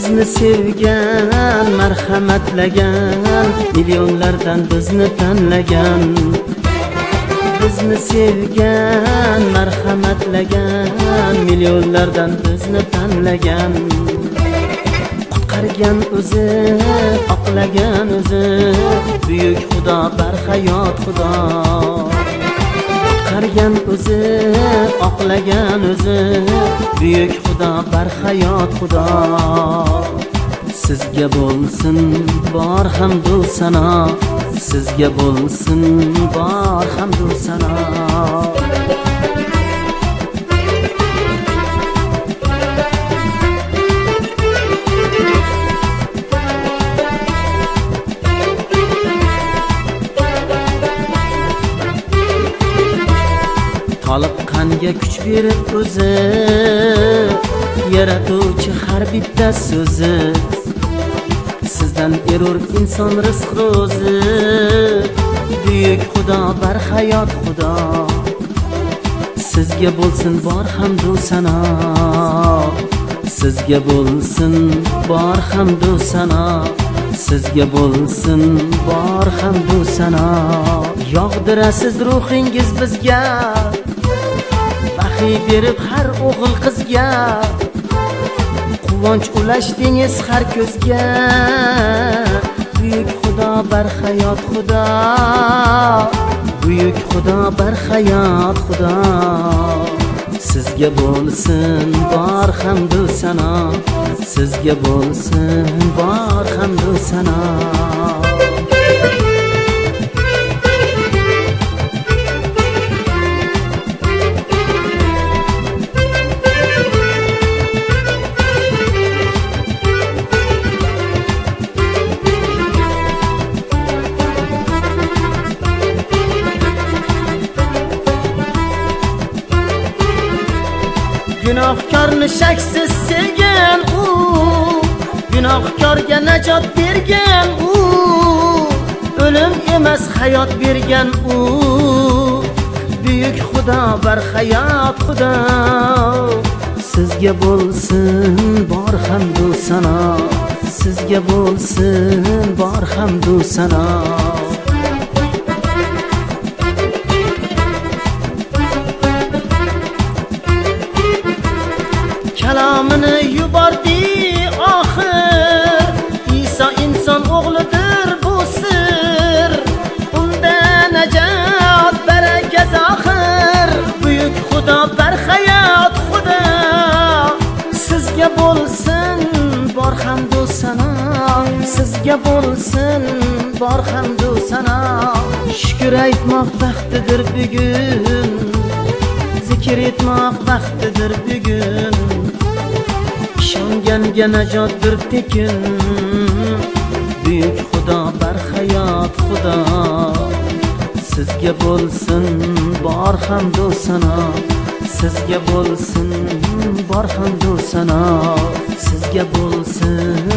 bizni sevgan, marhamatlagan, milyonlardan bizni tanlagan. Bizni sevgan, marhamatlagan, milyonlardan bizni tanlagan. Qutqargan o'zi, oqlagan o'zi, buyuk Xudo, barhayot Xudo. Qutqargan o'zi, oqlagan o'zi, buyuk Xudo, barhayot Xudo. Sizga bo'lsin bor hamdu sano, sizga bo'lsin bor hamdu sano. Toliqqanga kuch berib o'zi, yaratuvchi har bitta so'zi. Sizdan erur inson rizq ro'zi, buyuk Xudo, barhayot Xudo. Sizga bo'lsin bor hamdu sano, sizga bo'lsin bor hamdu sano, sizga bo'lsin bor hamdu sano. Yog'dirasiz ruhingiz bizga, vahiy berib har o'g'il qizga. Quvonch ulashdingiz har ko'zga, buyuk Xudo, barhayot Xudo. Buyuk Xudo, barhayot Xudo. Sizga bo'lsin bor hamdu sano, sizga bo'lsin bor hamdu sano. Günahkorni shaksiz sevgan u, gunohkorga najot bergan u, o'lim emas hayot bergan u, buyuk Xudo, barhayot Xudo. Sizga bo'lsin bor hamdu sano, sizga bo'lsin bor hamdu sano. Kalomini yubordi oxir, Iso inson o'g'lidir bu sir. Unda najot baraka zohir, buyuk Xudo, barhayot Xudo. Sizga bo'lsin bor hamdu sano, sizga bo'lsin bor hamdu sano. Shukr aytmoq vaqtidir bugun, zikr etmoq vaqtidir bugun. Ishonganga najotdir tekin, buyuk Xudo, barhayot Xudo. Sizga bo'lsin bor hamdu sano, sizga bo'lsin bor hamdu sano, sizga bo'lsin